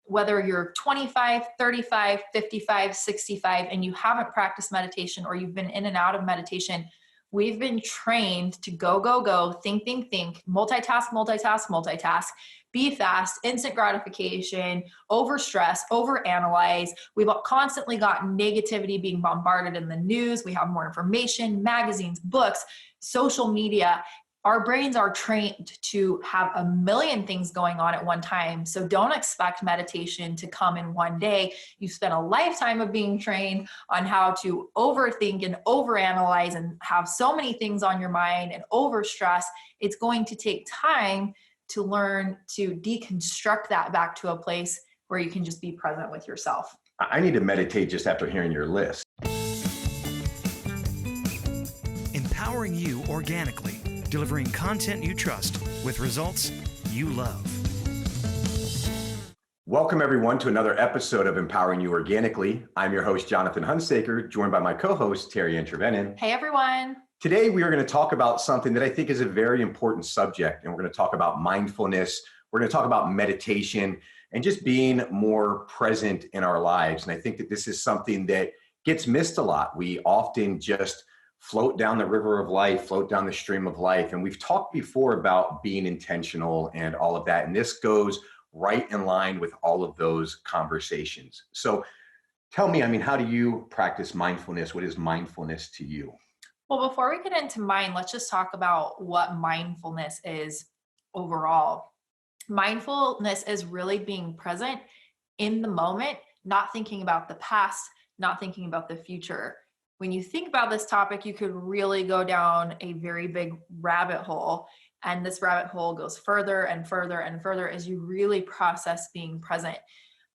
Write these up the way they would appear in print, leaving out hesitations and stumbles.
whether you're 25, 35, 55, 65, and you haven't practiced meditation or you've been in and out of meditation, we've been trained to go, go, go, think, multitask, multitask, multitask, be fast, instant gratification, overstress, overanalyze. We've constantly got negativity being bombarded in the news. We have more information, magazines, books, social media. Our brains are trained to have a million things going on at one time. So don't expect meditation to come in one day. You spent a lifetime of being trained on how to overthink and overanalyze and have so many things on your mind and overstress. It's going to take time to learn to deconstruct that back to a place where you can just be present with yourself. I need to meditate just after hearing your list. Empowering you organically, delivering content you trust with results you love. Welcome everyone to another episode of Empowering You Organically. I'm your host, Jonathan Hunsaker, joined by my co-host, TeriAnn. Hey everyone. Today, we are going to talk about something that I think is a very important subject, and we're going to talk about mindfulness. We're going to talk about meditation and just being more present in our lives. And I think that this is something that gets missed a lot. We often just float down the river of life, float down the stream of life. And we've talked before about being intentional and all of that. And this goes right in line with all of those conversations. So tell me, how do you practice mindfulness? What is mindfulness to you? Well, before we get into mine, let's just talk about what mindfulness is overall. Mindfulness is really being present in the moment, not thinking about the past, not thinking about the future. When you think about this topic, you could really go down a very big rabbit hole. And this rabbit hole goes further and further and further as you really process being present.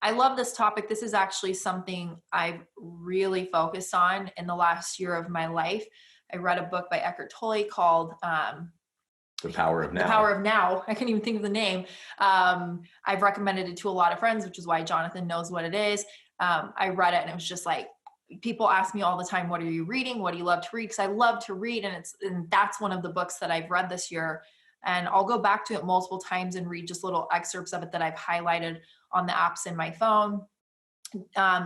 I love this topic. This is actually something I've really focused on in the last year of my life. I read a book by Eckhart Tolle called The Power of Now. The Power of Now. I can't even think of the name. I've recommended it to a lot of friends, which is why Jonathan knows what it is. I read it and it was just like, people ask me all the time, what are you reading? What do you love to read? Because I love to read, and that's one of the books that I've read this year. And I'll go back to it multiple times and read just little excerpts of it that I've highlighted on the apps in my phone.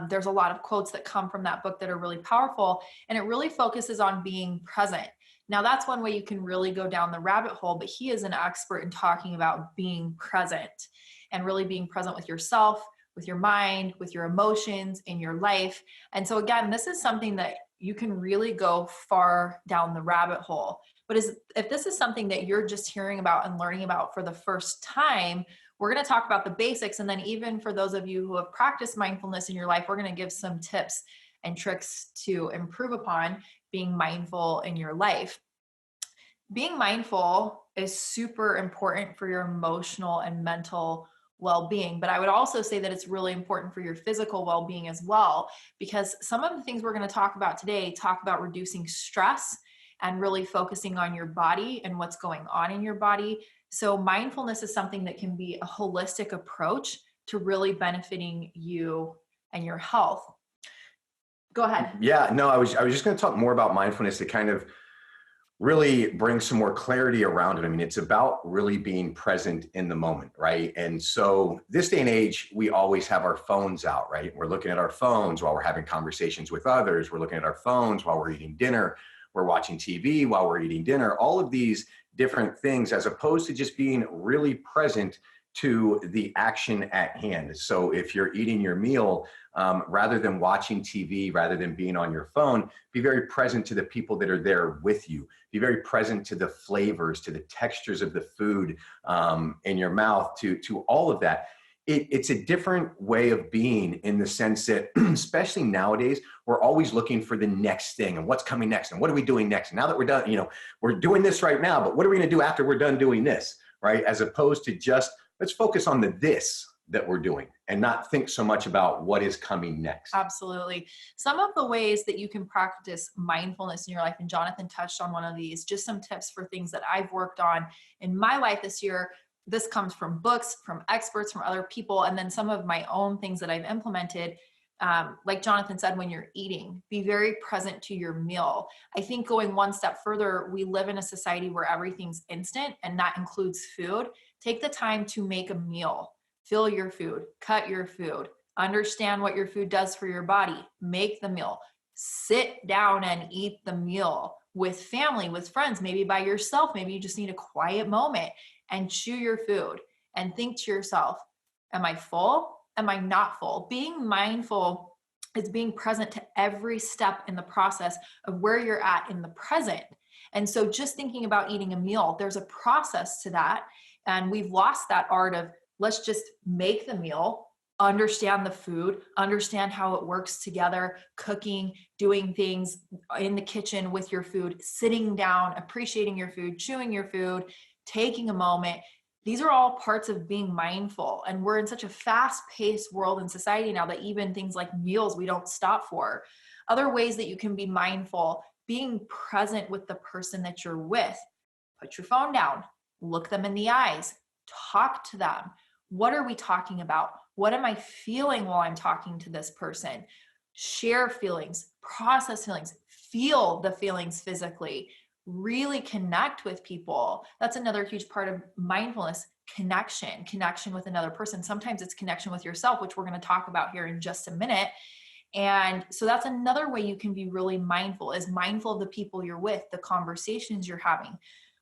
There's a lot of quotes that come from that book that are really powerful, and it really focuses on being present. Now, that's one way you can really go down the rabbit hole, but he is an expert in talking about being present and really being present with yourself, with your mind, with your emotions, in your life. And so again, this is something that you can really go far down the rabbit hole. But if this is something that you're just hearing about and learning about for the first time, we're going to talk about the basics. And then even for those of you who have practiced mindfulness in your life, we're going to give some tips and tricks to improve upon being mindful in your life. Being mindful is super important for your emotional and mental well-being, but I would also say that it's really important for your physical well-being as well, because some of the things we're going to talk about today talk about reducing stress and really focusing on your body and what's going on in your body. So mindfulness is something that can be a holistic approach to really benefiting you and your health. Go ahead. Yeah, no, I was just going to talk more about mindfulness to kind of really bring some more clarity around it. It's about really being present in the moment, right? And so this day and age, we always have our phones out, right? We're looking at our phones while we're having conversations with others. We're looking at our phones while we're eating dinner. We're watching TV while we're eating dinner. All of these different things, as opposed to just being really present to the action at hand. So if you're eating your meal, rather than watching TV, rather than being on your phone, be very present to the people that are there with you. Be very present to the flavors, to the textures of the food in your mouth, to all of that. It's a different way of being, in the sense that, especially nowadays, we're always looking for the next thing and what's coming next and what are we doing next. And now that we're done, we're doing this right now, but what are we going to do after we're done doing this, right? As opposed to just, let's focus on the this that we're doing and not think so much about what is coming next. Absolutely. Some of the ways that you can practice mindfulness in your life, and Jonathan touched on one of these, just some tips for things that I've worked on in my life this year. This comes from books, from experts, from other people, and then some of my own things that I've implemented. Like Jonathan said, when you're eating, be very present to your meal. I think going one step further, we live in a society where everything's instant, and that includes food. Take the time to make a meal. fill your food, cut your food, understand what your food does for your body, make the meal, sit down and eat the meal with family, with friends, maybe by yourself. Maybe you just need a quiet moment and chew your food and think to yourself, am I full? Am I not full? Being mindful is being present to every step in the process of where you're at in the present. And so just thinking about eating a meal, there's a process to that. And we've lost that art of let's just make the meal, understand the food, understand how it works together, cooking, doing things in the kitchen with your food, sitting down, appreciating your food, chewing your food, taking a moment. These are all parts of being mindful. And we're in such a fast-paced world and society now that even things like meals, we don't stop for. Other ways that you can be mindful, being present with the person that you're with. Put your phone down, look them in the eyes, talk to them. What are we talking about? What am I feeling while I'm talking to this person? Share feelings, process feelings, feel the feelings physically, really connect with people. That's another huge part of mindfulness, connection with another person. Sometimes it's connection with yourself, which we're going to talk about here in just a minute. And so that's another way you can be really mindful, is mindful of the people you're with, the conversations you're having.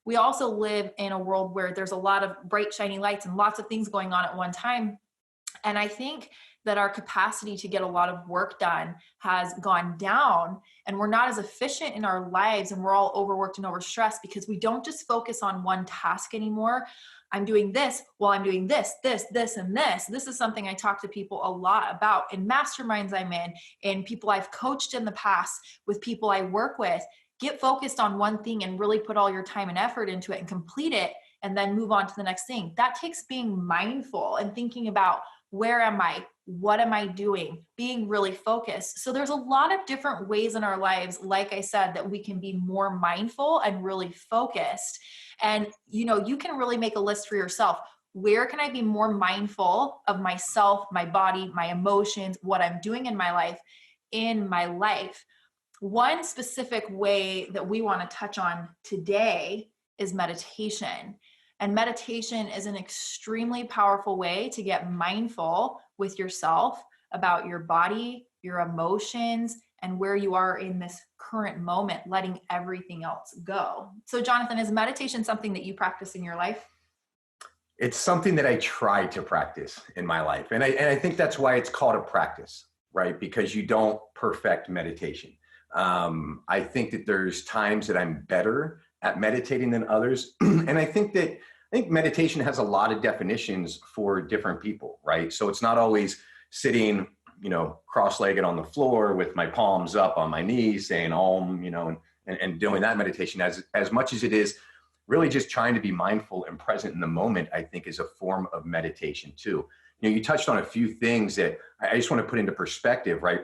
We also live in a world where there's a lot of bright, shiny lights and lots of things going on at one time. And I think that our capacity to get a lot of work done has gone down, and we're not as efficient in our lives, and we're all overworked and overstressed because we don't just focus on one task anymore. I'm doing this while I'm doing this, and this. This is something I talk to people a lot about in masterminds I'm in people I've coached in the past, with people I work with. Get focused on one thing and really put all your time and effort into it and complete it, and then move on to the next thing. That takes being mindful and thinking about, where am I? What am I doing? Being really focused. So there's a lot of different ways in our lives, like I said, that we can be more mindful and really focused. And, you can really make a list for yourself. Where can I be more mindful of myself, my body, my emotions, what I'm doing in my life? One specific way that we want to touch on today is meditation. And meditation is an extremely powerful way to get mindful with yourself about your body, your emotions, and where you are in this current moment, letting everything else go. So, Jonathan, is meditation something that you practice in your life? It's something that I try to practice in my life. And I think that's why it's called a practice, right? Because you don't perfect meditation. I think that there's times that I'm better at meditating than others. And I think meditation has a lot of definitions for different people, right? So it's not always sitting, cross-legged on the floor with my palms up on my knees saying Om, and doing that meditation, as much as it is really just trying to be mindful and present in the moment. I think is a form of meditation too. You touched on a few things that I just want to put into perspective, right?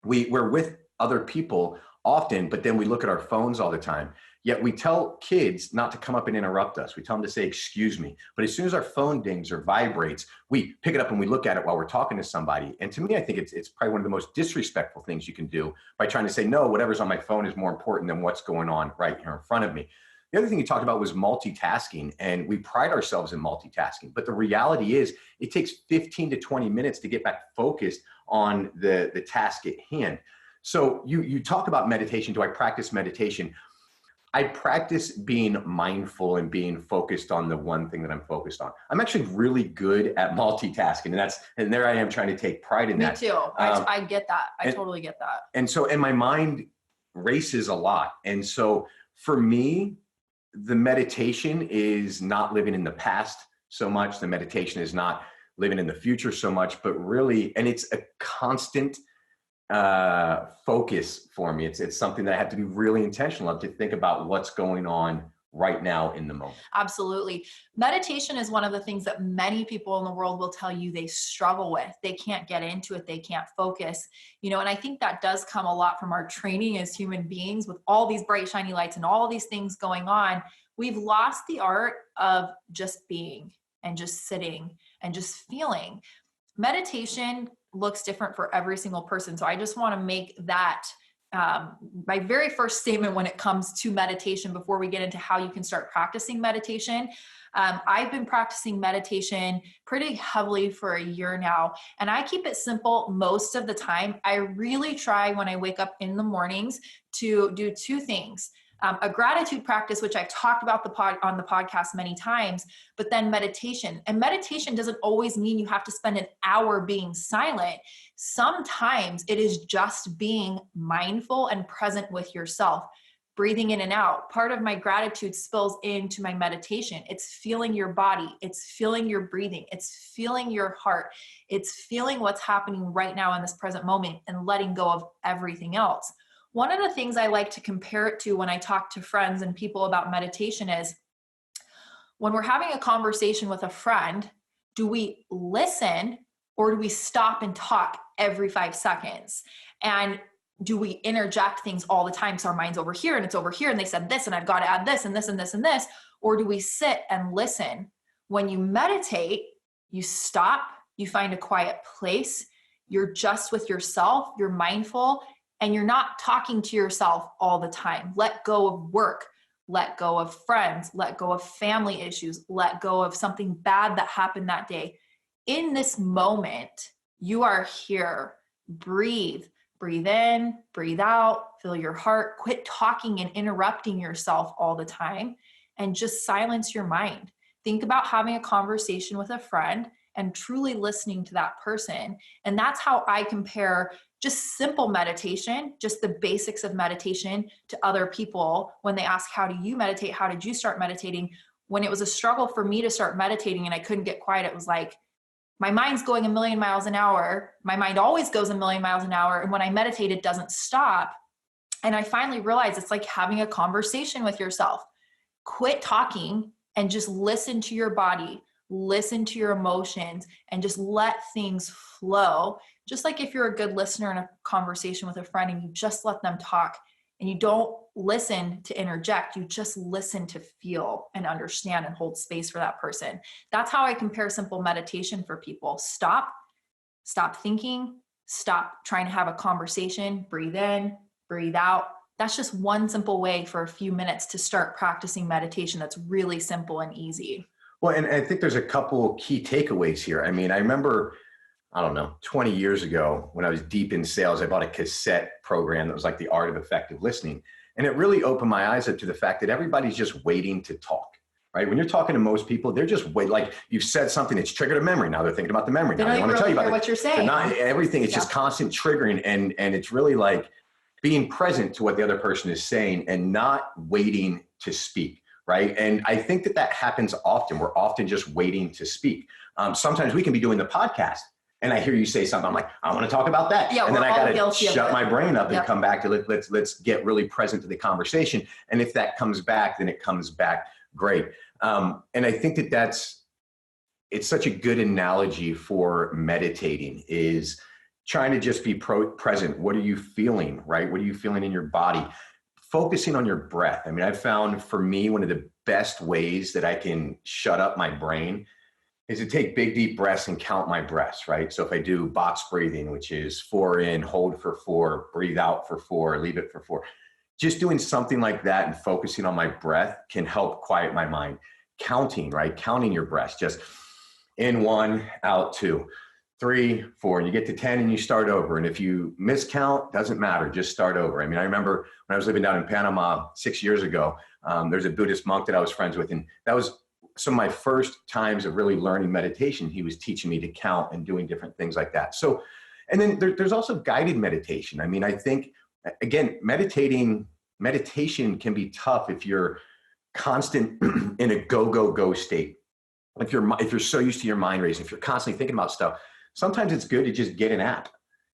We're with other people often, but then we look at our phones all the time. Yet we tell kids not to come up and interrupt us. We tell them to say, excuse me. But as soon as our phone dings or vibrates, we pick it up and we look at it while we're talking to somebody. And to me, I think it's probably one of the most disrespectful things you can do, by trying to say, no, whatever's on my phone is more important than what's going on right here in front of me. The other thing you talked about was multitasking, and we pride ourselves in multitasking. But the reality is it takes 15 to 20 minutes to get back focused on the task at hand. So you talk about meditation. Do I practice meditation? I practice being mindful and being focused on the one thing that I'm focused on. I'm actually really good at multitasking, and there I am trying to take pride in that. Me too. I get that. I totally get that. And my mind races a lot. And so for me, the meditation is not living in the past so much. The meditation is not living in the future so much, but really, and it's a constant focus for me. It's something that I have to be really intentional of, to think about what's going on right now in the moment. Absolutely. Meditation is one of the things that many people in the world will tell you they struggle with. They can't get into it. They can't focus, and I think that does come a lot from our training as human beings, with all these bright, shiny lights and all these things going on. We've lost the art of just being and just sitting and just feeling. Meditation looks different for every single person. So I just want to make that my very first statement when it comes to meditation, before we get into how you can start practicing meditation. I've been practicing meditation pretty heavily for a year now, and I keep it simple most of the time. I really try when I wake up in the mornings to do two things. A gratitude practice, which I've talked about on the podcast many times, but then meditation. And meditation doesn't always mean you have to spend an hour being silent. Sometimes it is just being mindful and present with yourself, breathing in and out. Part of my gratitude spills into my meditation. It's feeling your body. It's feeling your breathing. It's feeling your heart. It's feeling what's happening right now in this present moment and letting go of everything else. One of the things I like to compare it to when I talk to friends and people about meditation is when we're having a conversation with a friend, do we listen or do we stop and talk every 5 seconds? And do we interject things all the time? So our mind's over here and it's over here and they said this and I've got to add this and this and this and this. Or do we sit and listen? When you meditate, you stop, you find a quiet place, you're just with yourself, you're mindful, and you're not talking to yourself all the time. Let go of work, let go of friends, let go of family issues, let go of something bad that happened that day. In this moment, you are here. Breathe. Breathe in, breathe out, feel your heart. Quit talking and interrupting yourself all the time and just silence your mind. Think about having a conversation with a friend and truly listening to that person. And that's how I compare just simple meditation, just the basics of meditation, to other people when they ask, how do you meditate? How did you start meditating? When it was a struggle for me to start meditating and I couldn't get quiet, it was like, my mind's going a million miles an hour. My mind always goes a million miles an hour. And when I meditate, it doesn't stop. And I finally realized it's like having a conversation with yourself. Quit talking and just listen to your body, listen to your emotions, and just let things flow. Just like if you're a good listener in a conversation with a friend and you just let them talk and you don't listen to interject, you just listen to feel and understand and hold space for that person. That's how I compare simple meditation for people. Stop thinking, stop trying to have a conversation, breathe in, breathe out. That's just one simple way for a few minutes to start practicing meditation. That's really simple and easy. Well, and I think there's a couple key takeaways here. I mean, I remember, 20 years ago when I was deep in sales, I bought a cassette program that was like The Art of Effective Listening. And it really opened my eyes up to the fact that everybody's just waiting to talk, right? When you're talking to most people, they're just wait, like you've said something, it's triggered a memory. Now they're thinking about the memory. Now they want to tell you about what you're saying. Not everything. It's just constant triggering. And it's really like being present to what the other person is saying and not waiting to speak, right? And I think that happens often. We're often just waiting to speak. Sometimes we can be doing the podcast and I hear you say something, I'm like, I want to talk about that. Yeah, and then I got to shut my brain up and Yep. come back to let's get really present to the conversation. And if that comes back, then it comes back great. And I think it's such a good analogy for meditating is trying to just be present. What are you feeling, right? What are you feeling in your body? Focusing on your breath. I mean, I've found for me, one of the best ways that I can shut up my brain is to take big, deep breaths and count my breaths, right? So if I do box breathing, which is 4 in, hold for 4, breathe out for 4, leave it for 4. Just doing something like that and focusing on my breath can help quiet my mind. Counting, right? Counting your breaths, just in 1, out 2, 3, 4, and you get to 10 and you start over. And if you miscount, doesn't matter, just start over. I mean, I remember when I was living down in Panama 6 years ago, there's a Buddhist monk that I was friends with, and that was some of my first times of really learning meditation. He was teaching me to count and doing different things like that. So, and then there's also guided meditation. I mean, I think, again, meditation can be tough if you're constant in a go state. If you're so used to your mind racing, if you're constantly thinking about stuff, sometimes it's good to just get an app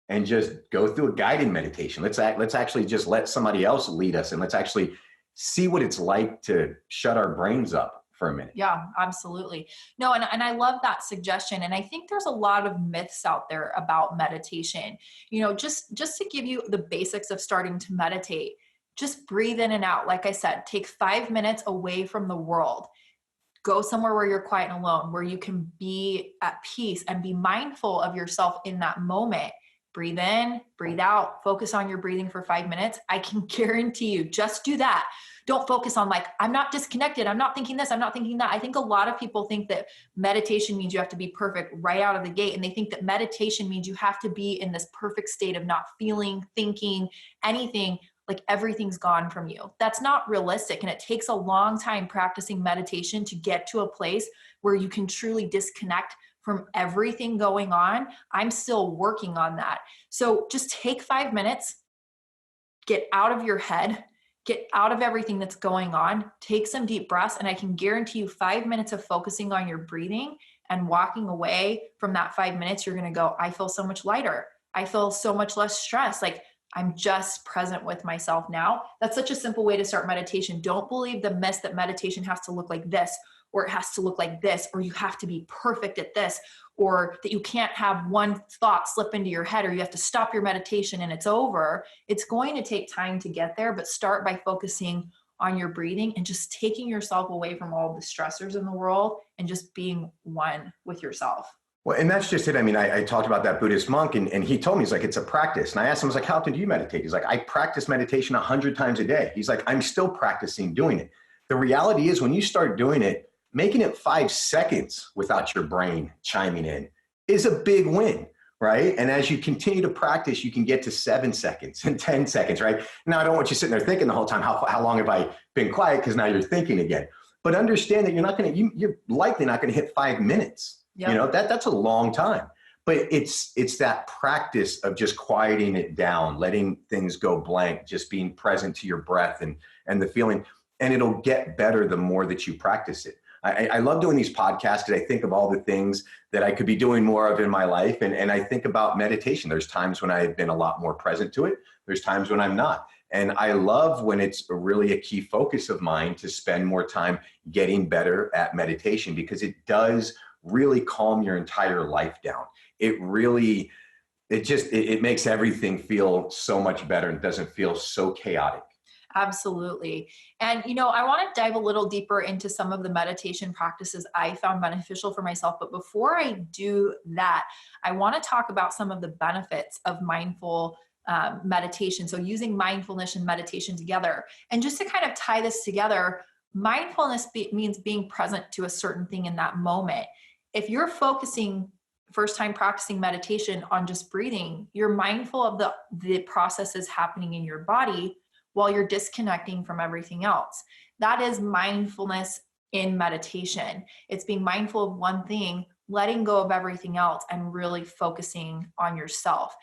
and just go through a guided meditation. Let's actually just let somebody else lead us and let's actually see what it's like to shut our brains up for a minute. Yeah, absolutely. No, and I love that suggestion. And I think there's a lot of myths out there about meditation. You know, just to give you the basics of starting to meditate, just breathe in and out. Like I said, take 5 minutes away from the world. Go somewhere where you're quiet and alone, where you can be at peace and be mindful of yourself in that moment. breathe in, breathe out, focus on your breathing for 5 minutes. I can guarantee you, just do that. Don't focus on like, I'm not disconnected. I'm not thinking this. I'm not thinking that. I think a lot of people think that meditation means you have to be perfect right out of the gate. And they think that meditation means you have to be in this perfect state of not feeling, thinking, anything, like everything's gone from you. That's not realistic. And it takes a long time practicing meditation to get to a place where you can truly disconnect from everything going on. I'm still working on that. So just take 5 minutes, get out of your head, get out of everything that's going on, take some deep breaths, and I can guarantee you 5 minutes of focusing on your breathing and walking away from that 5 minutes, you're going to go, I feel so much lighter. I feel so much less stress. Like I'm just present with myself now. That's such a simple way to start meditation. Don't believe the myth that meditation has to look like this, or it has to look like this, or you have to be perfect at this, or that you can't have one thought slip into your head, or you have to stop your meditation and it's over. It's going to take time to get there, but start by focusing on your breathing and just taking yourself away from all the stressors in the world and just being one with yourself. Well, and that's just it. I mean, I talked about that Buddhist monk and he told me, he's like, it's a practice. And I asked him, I was like, how often do you meditate? He's like, I practice meditation 100 times a day. He's like, I'm still practicing doing it. The reality is when you start doing it, making it 5 seconds without your brain chiming in is a big win, right? And as you continue to practice, you can get to 7 seconds and 10 seconds, right? Now, I don't want you sitting there thinking the whole time, how long have I been quiet? Because now you're thinking again. But understand that you're likely not going to hit 5 minutes. Yep. You know, that's a long time. But it's that practice of just quieting it down, letting things go blank, just being present to your breath and the feeling. And it'll get better the more that you practice it. I love doing these podcasts because I think of all the things that I could be doing more of in my life. And I think about meditation. There's times when I've been a lot more present to it. There's times when I'm not. And I love when it's really a key focus of mine to spend more time getting better at meditation, because it does really calm your entire life down. It makes everything feel so much better and doesn't feel so chaotic. Absolutely. And, I want to dive a little deeper into some of the meditation practices I found beneficial for myself. But before I do that, I want to talk about some of the benefits of mindful meditation. So using mindfulness and meditation together. And just to kind of tie this together, mindfulness means being present to a certain thing in that moment. If you're focusing first time practicing meditation on just breathing, you're mindful of the processes happening in your body while you're disconnecting from everything else. That is mindfulness in meditation. It's being mindful of one thing, letting go of everything else, and really focusing on yourself.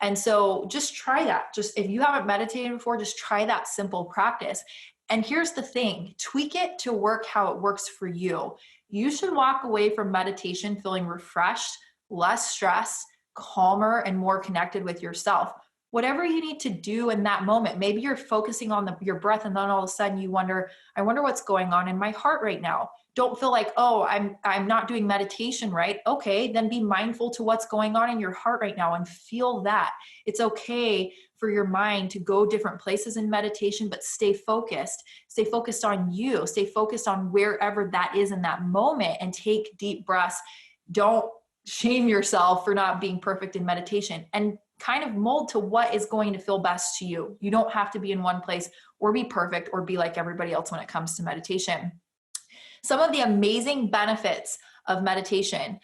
And so just try that. Just if you haven't meditated before, just try that simple practice. And here's the thing, tweak it to work how it works for you. You should walk away from meditation feeling refreshed, less stressed, calmer, and more connected with yourself. Whatever you need to do in that moment. Maybe you're focusing on your breath, and then all of a sudden you wonder, I wonder what's going on in my heart right now. Don't feel like, oh, I'm not doing meditation right. Okay, then be mindful to what's going on in your heart right now and feel that. It's okay for your mind to go different places in meditation, but stay focused. Stay focused on you. Stay focused on wherever that is in that moment, and take deep breaths. Don't shame yourself for not being perfect in meditation, and kind of mold to what is going to feel best to you. You don't have to be in one place or be perfect or be like everybody else when it comes to meditation. Some of the amazing benefits of meditation: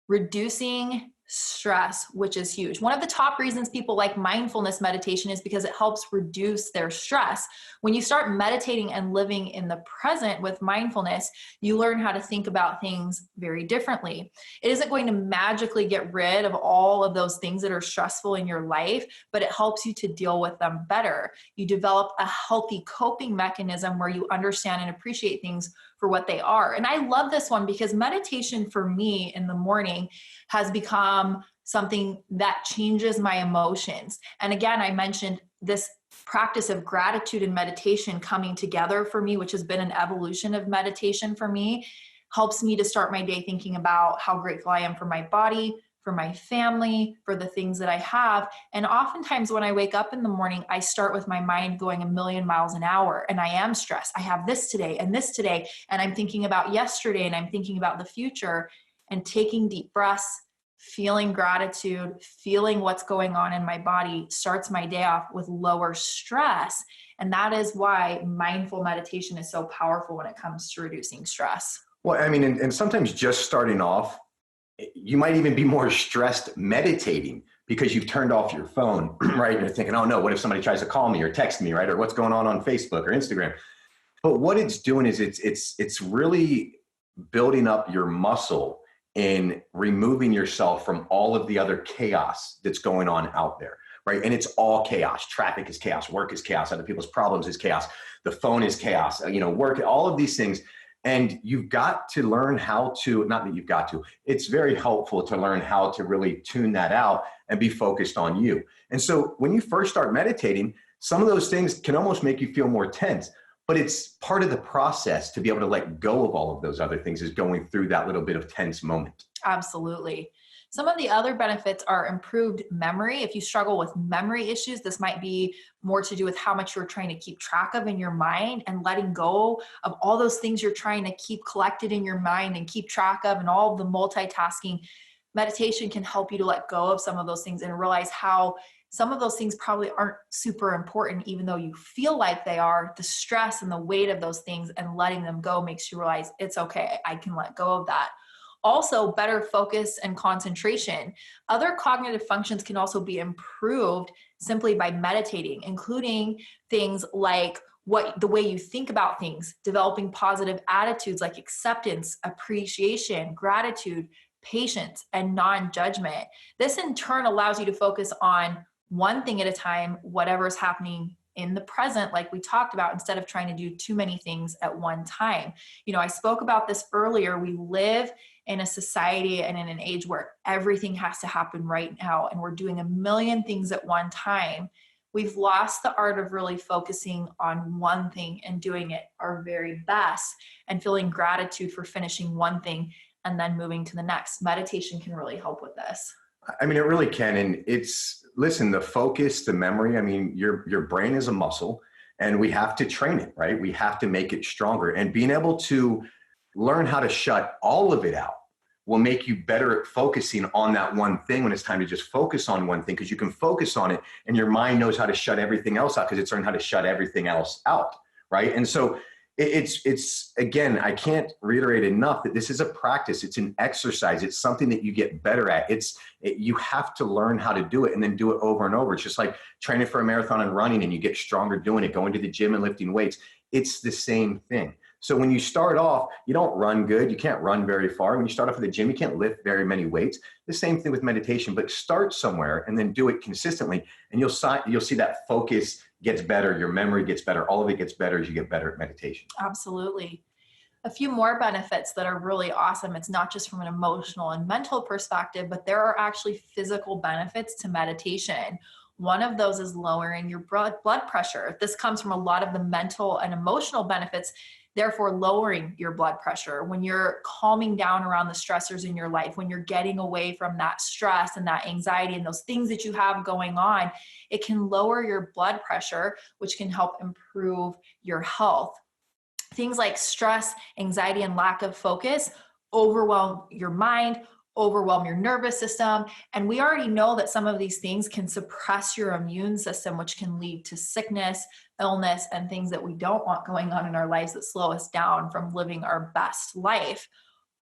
reducing stress, which is huge. One of the top reasons people like mindfulness meditation is because it helps reduce their stress. When you start meditating and living in the present with mindfulness, you learn how to think about things very differently. It isn't going to magically get rid of all of those things that are stressful in your life, but it helps you to deal with them better. You develop a healthy coping mechanism where you understand and appreciate things for what they are. And I love this one because meditation for me in the morning has become something that changes my emotions. And again, I mentioned this practice of gratitude and meditation coming together for me, which has been an evolution of meditation for me, helps me to start my day thinking about how grateful I am for my body, for my family, for the things that I have. And oftentimes when I wake up in the morning, I start with my mind going a million miles an hour, and I am stressed. I have this today, and I'm thinking about yesterday, and I'm thinking about the future. And taking deep breaths, feeling gratitude, feeling what's going on in my body starts my day off with lower stress. And that is why mindful meditation is so powerful when it comes to reducing stress. Well, I mean, and sometimes just starting off, you might even be more stressed meditating because you've turned off your phone, right? And you're thinking, oh no, what if somebody tries to call me or text me, right? Or what's going on Facebook or Instagram? But what it's doing is it's really building up your muscle in removing yourself from all of the other chaos that's going on out there, right? And it's all chaos. Traffic is chaos. Work is chaos. Other people's problems is chaos. The phone is chaos. Work, all of these things. And you've got to learn how to, not that you've got to, it's very helpful to learn how to really tune that out and be focused on you. And so when you first start meditating, some of those things can almost make you feel more tense. But it's part of the process to be able to let go of all of those other things, is going through that little bit of tense moment. Absolutely. Some of the other benefits are improved memory. If you struggle with memory issues, this might be more to do with how much you're trying to keep track of in your mind, and letting go of all those things you're trying to keep collected in your mind and keep track of, and all of the multitasking. Meditation can help you to let go of some of those things and realize how some of those things probably aren't super important, even though you feel like they are. The stress and the weight of those things and letting them go makes you realize it's okay, I can let go of that. Also, better focus and concentration. Other cognitive functions can also be improved simply by meditating, including things like the way you think about things, developing positive attitudes like acceptance, appreciation, gratitude, patience, and non-judgment. This in turn allows you to focus on one thing at a time, whatever is happening in the present, like we talked about, instead of trying to do too many things at one time. I spoke about this earlier. We live in a society and in an age where everything has to happen right now, and we're doing a million things at one time. We've lost the art of really focusing on one thing and doing it our very best, and feeling gratitude for finishing one thing and then moving to the next. Meditation can really help with this. I mean, it really can. And listen, the focus, the memory, I mean, your brain is a muscle, and we have to train it, right? We have to make it stronger. And being able to learn how to shut all of it out will make you better at focusing on that one thing when it's time to just focus on one thing, because you can focus on it and your mind knows how to shut everything else out because it's learned how to shut everything else out, right? And so it's again, I can't reiterate enough that this is a practice. It's an exercise. It's something that you get better at. You have to learn how to do it and then do it over and over. It's just like training for a marathon and running, and you get stronger doing it, going to the gym and lifting weights. It's the same thing. So when you start off, you don't run good. You can't run very far. When you start off at the gym, you can't lift very many weights. The same thing with meditation, but start somewhere and then do it consistently. And you'll see that focus gets better. Your memory gets better. All of it gets better as you get better at meditation. Absolutely. A few more benefits that are really awesome. It's not just from an emotional and mental perspective, but there are actually physical benefits to meditation. One of those is lowering your blood pressure. This comes from a lot of the mental and emotional benefits, therefore lowering your blood pressure. When you're calming down around the stressors in your life, when you're getting away from that stress and that anxiety and those things that you have going on, it can lower your blood pressure, which can help improve your health. Things like stress, anxiety, and lack of focus overwhelm your mind, overwhelm your nervous system. And we already know that some of these things can suppress your immune system, which can lead to sickness, illness, and things that we don't want going on in our lives that slow us down from living our best life.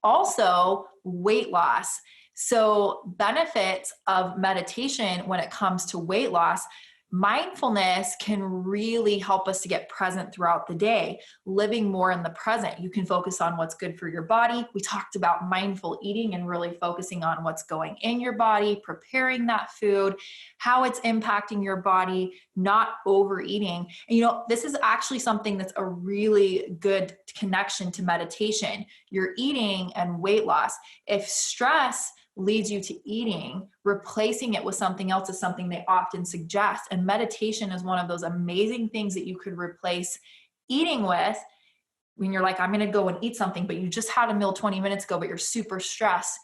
Also, weight loss. So benefits of meditation when it comes to weight loss: mindfulness can really help us to get present throughout the day, living more in the present. You can focus on what's good for your body. We talked about mindful eating and really focusing on what's going in your body, preparing that food, how it's impacting your body, not overeating. And this is actually something that's a really good connection to meditation. Your eating and weight loss. If stress leads you to eating, replacing it with something else is something they often suggest. And meditation is one of those amazing things that you could replace eating with when you're like, I'm going to go and eat something, but you just had a meal 20 minutes ago, but you're super stressed.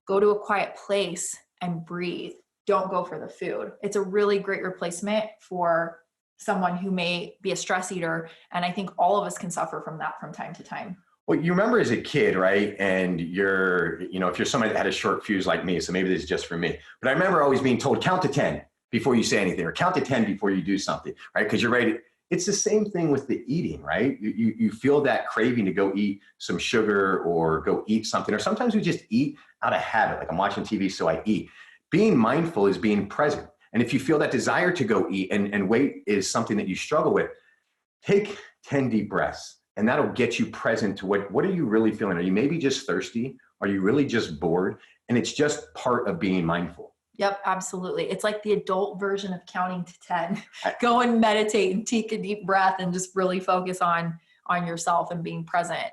Go to a quiet place and breathe. Don't go for the food. It's a really great replacement for someone who may be a stress eater. And I think all of us can suffer from that from time to time. Well, you remember as a kid, right? And if you're somebody that had a short fuse like me, so maybe this is just for me, but I remember always being told, count to 10 before you say anything, or count to 10 before you do something, right? Because you're ready. It's the same thing with the eating, right? You feel that craving to go eat some sugar or go eat something, or sometimes we just eat out of habit. Like I'm watching TV, so I eat. Being mindful is being present. And if you feel that desire to go eat and weight is something that you struggle with, take 10 deep breaths, and that'll get you present to what are you really feeling? Are you maybe just thirsty? Are you really just bored? And it's just part of being mindful. Yep, absolutely. It's like the adult version of counting to 10. Go and meditate and take a deep breath and just really focus on yourself and being present.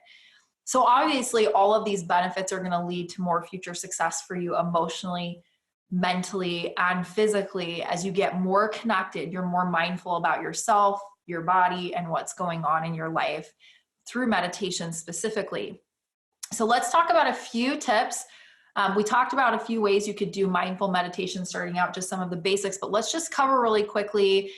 So obviously all of these benefits are going to lead to more future success for you emotionally, mentally, and physically. As you get more connected, you're more mindful about yourself, your body, and what's going on in your life through meditation specifically. So let's talk about a few tips. We talked about a few ways you could do mindful meditation, starting out just some of the basics, but let's just cover really quickly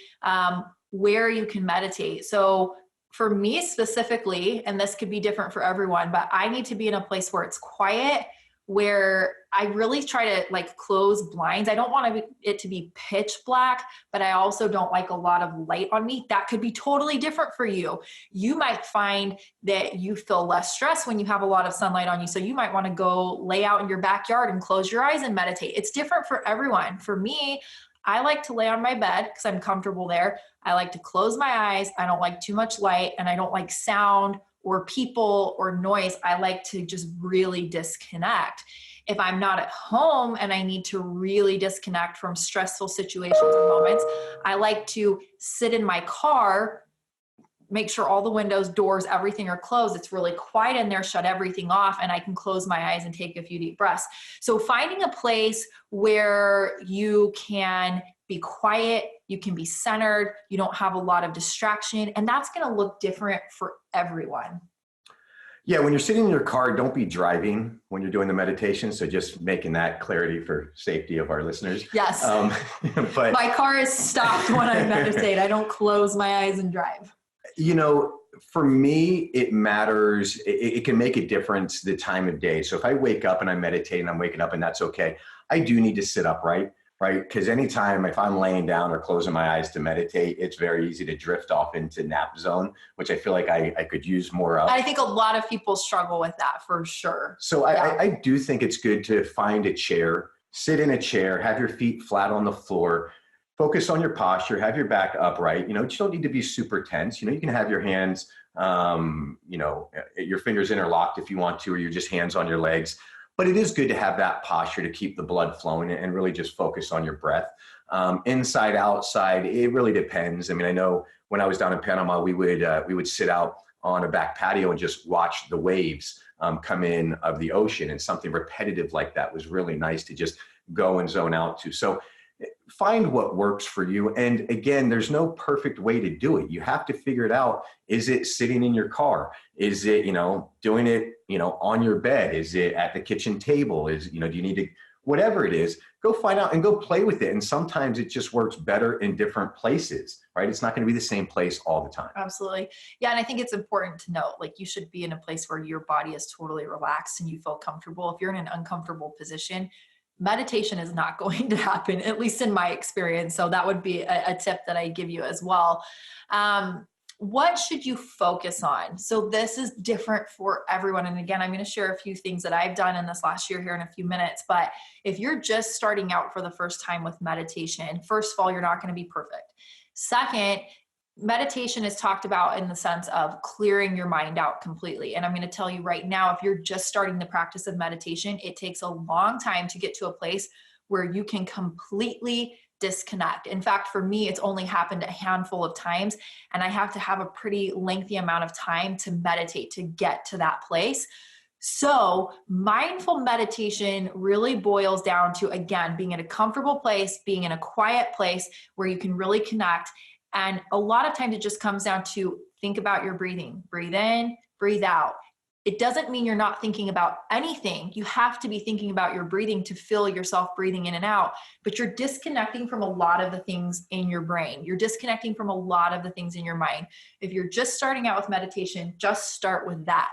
where you can meditate. So for me specifically, and this could be different for everyone, but I need to be in a place where it's quiet, where I really try to like close blinds. I don't want it to be pitch black, but I also don't like a lot of light on me. That could be totally different for you. You might find that you feel less stress when you have a lot of sunlight on you. So you might want to go lay out in your backyard and close your eyes and meditate. It's different for everyone. For me, I like to lay on my bed because I'm comfortable there. I like to close my eyes. I don't like too much light, and I don't like sound or people or noise. I like to just really disconnect. If I'm not at home and I need to really disconnect from stressful situations or moments, I like to sit in my car, make sure all the windows, doors, everything are closed. It's really quiet in there, shut everything off, and I can close my eyes and take a few deep breaths. So finding a place where you can be quiet, you can be centered, you don't have a lot of distraction, and that's going to look different for everyone. Yeah, when you're sitting in your car, don't be driving when you're doing the meditation. So just making that clarity for safety of our listeners. Yes. But my car is stopped when I meditate. I don't close my eyes and drive. For me, it matters. It can make a difference the time of day. So if I wake up and I meditate and I'm waking up and that's okay, I do need to sit upright, right? Because anytime if I'm laying down or closing my eyes to meditate, it's very easy to drift off into nap zone, which I feel like I could use more of. I think a lot of people struggle with that for sure. So yeah. I do think it's good to find a chair, sit in a chair, have your feet flat on the floor, focus on your posture, have your back upright. You don't need to be super tense. You can have your hands, your fingers interlocked if you want to, or you're just hands on your legs. But it is good to have that posture to keep the blood flowing and really just focus on your breath. Inside, outside, it really depends. I mean, I know when I was down in Panama, we would sit out on a back patio and just watch the waves come in of the ocean, and something repetitive like that was really nice to just go and zone out to. So find what works for you. And again, there's no perfect way to do it. You have to figure it out. Is it sitting in your car? Is it, doing it, on your bed? Is it at the kitchen table? Do you need to, whatever it is, go find out and go play with it. And sometimes it just works better in different places, right? It's not going to be the same place all the time. Absolutely. Yeah. And I think it's important to note, like, you should be in a place where your body is totally relaxed and you feel comfortable. If you're in an uncomfortable position, meditation is not going to happen, at least in my experience. So that would be a tip that I give you as well. What should you focus on? So this is different for everyone. And again, I'm going to share a few things that I've done in this last year here in a few minutes. But if you're just starting out for the first time with meditation, first of all, you're not going to be perfect. Second, meditation is talked about in the sense of clearing your mind out completely. And I'm going to tell you right now, if you're just starting the practice of meditation, it takes a long time to get to a place where you can completely disconnect. In fact, for me, it's only happened a handful of times, and I have to have a pretty lengthy amount of time to meditate to get to that place. So mindful meditation really boils down to, again, being in a comfortable place, being in a quiet place where you can really connect. And a lot of times it just comes down to think about your breathing. Breathe in, breathe out. It doesn't mean you're not thinking about anything. You have to be thinking about your breathing to feel yourself breathing in and out, but you're disconnecting from a lot of the things in your brain. You're disconnecting from a lot of the things in your mind. If you're just starting out with meditation, just start with that.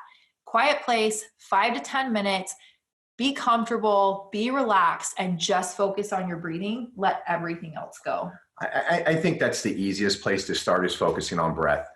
quiet place, 5 to 10 minutes, be comfortable, be relaxed, and just focus on your breathing. Let everything else go. I think that's the easiest place to start, is focusing on breath,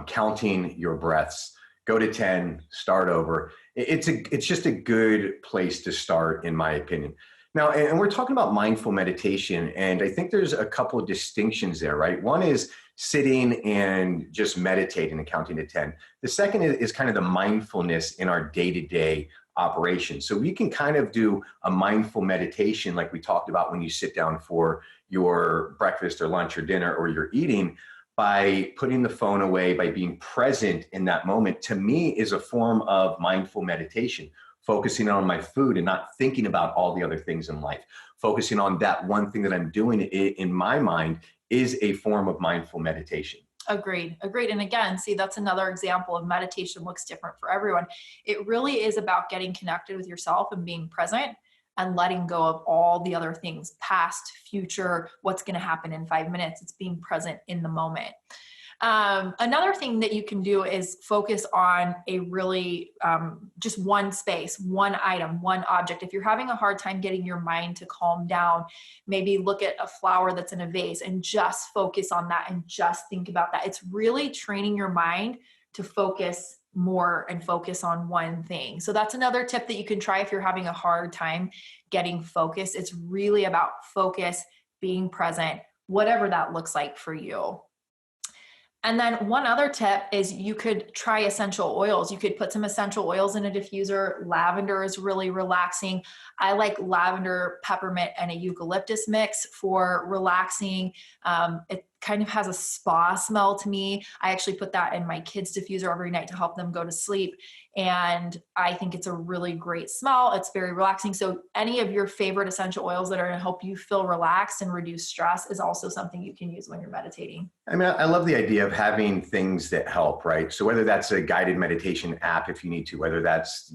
counting your breaths. Go to 10, start over. It's just a good place to start, in my opinion. Now, and we're talking about mindful meditation, and I think there's a couple of distinctions there, right? One is sitting and just meditating and counting to 10. The second is kind of the mindfulness in our day-to-day operation. So we can kind of do a mindful meditation like we talked about when you sit down for your breakfast or lunch or dinner or you're eating, by putting the phone away, by being present in that moment. To me, is a form of mindful meditation, focusing on my food and not thinking about all the other things in life. Focusing on that one thing that I'm doing, in my mind, is a form of mindful meditation. Agreed. And again, see, that's another example of meditation looks different for everyone. It really is about getting connected with yourself and being present and letting go of all the other things, past, future, what's going to happen in 5 minutes. It's being present in the moment. Another thing that you can do is focus on a really just one space, one item, one object. If you're having a hard time getting your mind to calm down, maybe look at a flower that's in a vase and just focus on that and just think about that. It's really training your mind to focus more and focus on one thing. So that's another tip that you can try if you're having a hard time getting focus. It's really about focus, being present, whatever that looks like for you. And then one other tip is you could try essential oils. You could put some essential oils in a diffuser. Lavender is really relaxing. I like lavender, peppermint, and a eucalyptus mix for relaxing. It kind of has a spa smell to me. I actually put that in my kids' diffuser every night to help them go to sleep. And I think it's a really great smell. It's very relaxing. So any of your favorite essential oils that are going to help you feel relaxed and reduce stress is also something you can use when you're meditating. I mean, I love the idea of having things that help, right? So whether that's a guided meditation app, if you need to, whether that's,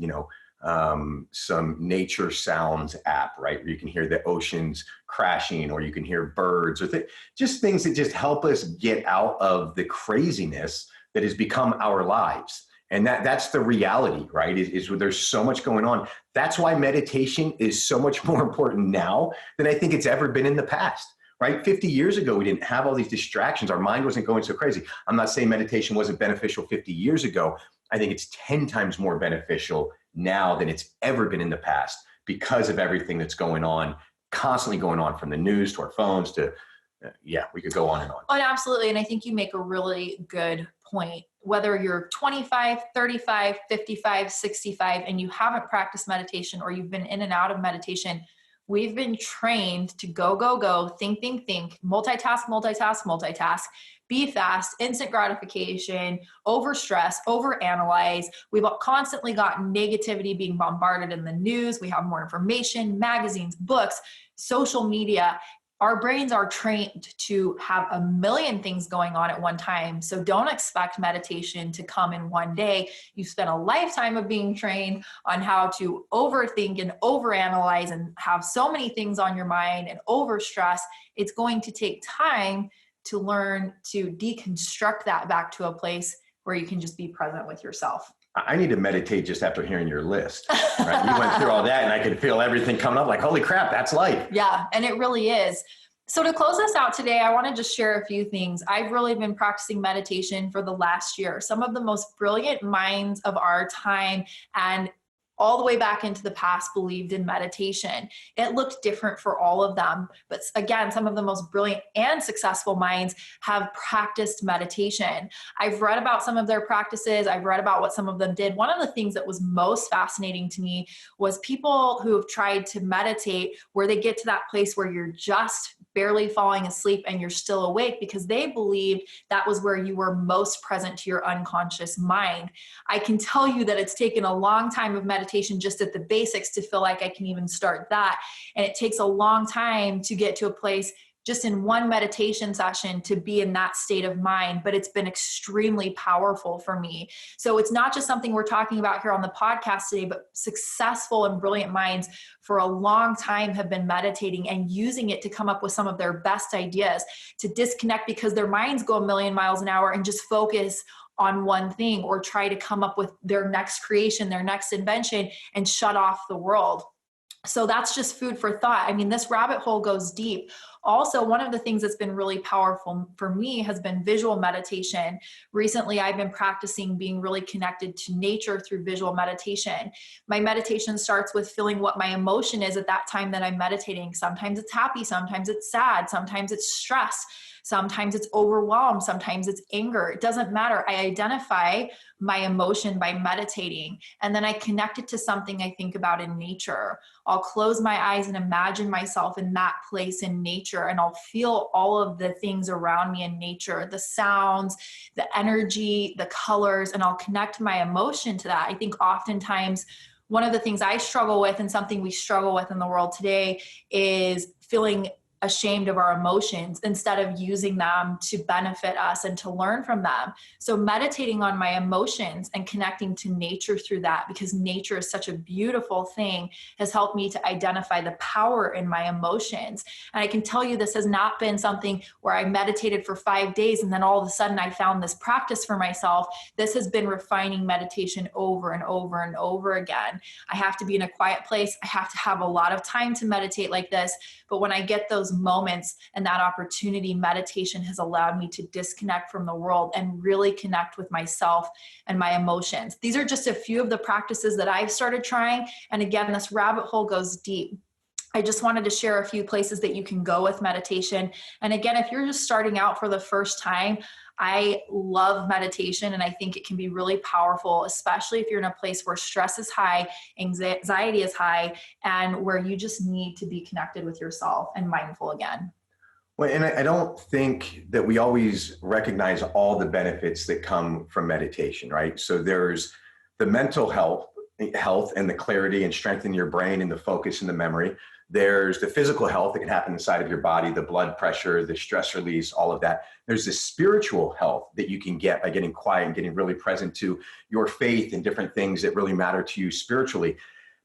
some nature sounds app, right? Where you can hear the oceans crashing, or you can hear birds, or just things that just help us get out of the craziness that has become our lives. And that's the reality, right? Is there's so much going on. That's why meditation is so much more important now than I think it's ever been in the past, right? 50 years ago, we didn't have all these distractions. Our mind wasn't going so crazy. I'm not saying meditation wasn't beneficial 50 years ago. I think it's 10 times more beneficial now than it's ever been in the past, because of everything that's going on, constantly going on, from the news to our phones to, we could go on and on. Oh, absolutely. And I think you make a really good point. Whether you're 25, 35, 55, 65, and you haven't practiced meditation, or you've been in and out of meditation, we've been trained to go, think, multitask, be fast, instant gratification, overstress, overanalyze. We've constantly got negativity being bombarded in the news. We have more information, magazines, books, social media. Our brains are trained to have a million things going on at one time. So don't expect meditation to come in one day. You've spent a lifetime of being trained on how to overthink and overanalyze and have so many things on your mind and overstress. It's going to take time to learn to deconstruct that back to a place where you can just be present with yourself. I need to meditate just after hearing your list, right? You went through all that and I could feel everything coming up like, holy crap, that's life. Yeah, and it really is. So to close us out today, I want to just share a few things. I've really been practicing meditation for the last year. Some of the most brilliant minds of our time and all the way back into the past believed in meditation. It looked different for all of them. But again, some of the most brilliant and successful minds have practiced meditation. I've read about some of their practices. I've read about what some of them did. One of the things that was most fascinating to me was people who have tried to meditate where they get to that place where you're just barely falling asleep and you're still awake, because they believed that was where you were most present to your unconscious mind. I can tell you that it's taken a long time of meditation just at the basics to feel like I can even start that. And it takes a long time to get to a place just in one meditation session to be in that state of mind, but it's been extremely powerful for me. So it's not just something we're talking about here on the podcast today, but successful and brilliant minds for a long time have been meditating and using it to come up with some of their best ideas, to disconnect because their minds go a million miles an hour and just focus on one thing or try to come up with their next creation, their next invention, and shut off the world. So that's just food for thought. I mean, this rabbit hole goes deep. Also, one of the things that's been really powerful for me has been visual meditation. Recently, I've been practicing being really connected to nature through visual meditation. My meditation starts with feeling what my emotion is at that time that I'm meditating. Sometimes it's happy, sometimes it's sad, sometimes it's stress. Sometimes it's overwhelmed, sometimes it's anger. It doesn't matter. I identify my emotion by meditating, and then I connect it to something I think about in nature. I'll close my eyes and imagine myself in that place in nature, and I'll feel all of the things around me in nature, the sounds, the energy, the colors, and I'll connect my emotion to that. I think oftentimes one of the things I struggle with, and something we struggle with in the world today, is feeling ashamed of our emotions instead of using them to benefit us and to learn from them. So meditating on my emotions and connecting to nature through that, because nature is such a beautiful thing, has helped me to identify the power in my emotions. And I can tell you, this has not been something where I meditated for 5 days and then all of a sudden I found this practice for myself. This has been refining meditation over and over and over again. I have to be in a quiet place. I have to have a lot of time to meditate like this. But when I get those moments and that opportunity, meditation has allowed me to disconnect from the world and really connect with myself and my emotions. These are just a few of the practices that I've started trying. And again, this rabbit hole goes deep. I just wanted to share a few places that you can go with meditation. And again, if you're just starting out for the first time, I love meditation, and I think it can be really powerful, especially if you're in a place where stress is high, anxiety is high, and where you just need to be connected with yourself and mindful again. Well, and I don't think that we always recognize all the benefits that come from meditation, right? So there's the mental health and the clarity and strengthening your brain and the focus and the memory. There's the physical health that can happen inside of your body, the blood pressure, the stress release, all of that. There's the spiritual health that you can get by getting quiet and getting really present to your faith and different things that really matter to you spiritually.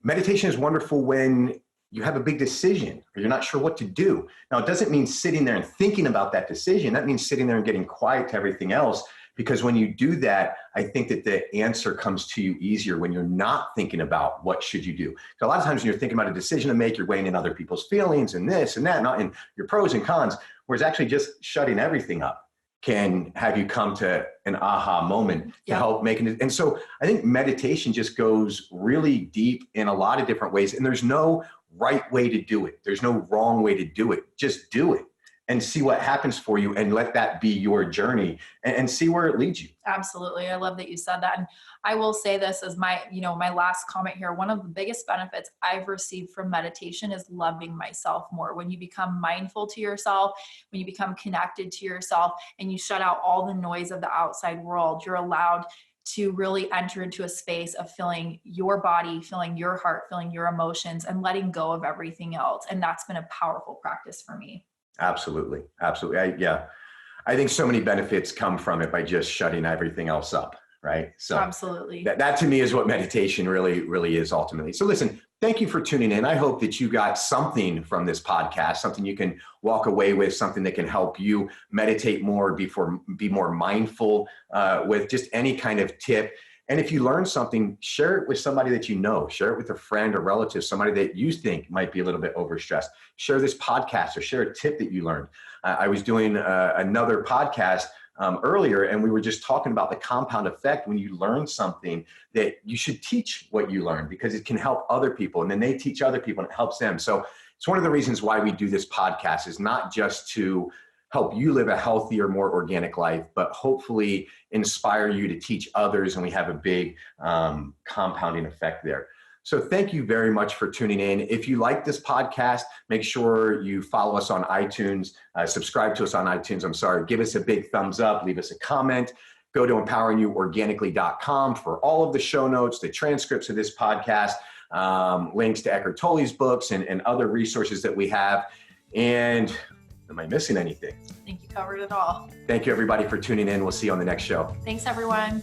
Meditation is wonderful when you have a big decision or you're not sure what to do. Now, it doesn't mean sitting there and thinking about that decision. That means sitting there and getting quiet to everything else. Because when you do that, I think that the answer comes to you easier when you're not thinking about what should you do. So a lot of times when you're thinking about a decision to make, you're weighing in other people's feelings and this and that, and your pros and cons, whereas actually just shutting everything up can have you come to an aha moment to help making it. And so I think meditation just goes really deep in a lot of different ways. And there's no right way to do it. There's no wrong way to do it. Just do it and see what happens for you, and let that be your journey and see where it leads you. Absolutely. I love that you said that. And I will say this as my last comment here. One of the biggest benefits I've received from meditation is loving myself more. When you become mindful to yourself, when you become connected to yourself, and you shut out all the noise of the outside world, you're allowed to really enter into a space of feeling your body, feeling your heart, feeling your emotions, and letting go of everything else. And that's been a powerful practice for me. Absolutely. Absolutely. I think so many benefits come from it by just shutting everything else up, right? So absolutely. That to me is what meditation really is ultimately. So listen, thank you for tuning in. I hope that you got something from this podcast, something you can walk away with, something that can help you meditate more, be more mindful with just any kind of tip. And if you learn something, share it with somebody that you know, share it with a friend or relative, somebody that you think might be a little bit overstressed. Share this podcast or share a tip that you learned. I was doing another podcast earlier, and we were just talking about the compound effect when you learn something, that you should teach what you learned because it can help other people, and then they teach other people and it helps them. So it's one of the reasons why we do this podcast, is not just to help you live a healthier, more organic life, but hopefully inspire you to teach others. And we have a big compounding effect there. So thank you very much for tuning in. If you like this podcast, make sure you follow us on iTunes, subscribe to us on iTunes. Give us a big thumbs up, leave us a comment. Go to empoweringyouorganically.com for all of the show notes, the transcripts of this podcast, links to Eckhart Tolle's books and other resources that we have. And am I missing anything? I think you covered it all. Thank you, everybody, for tuning in. We'll see you on the next show. Thanks, everyone.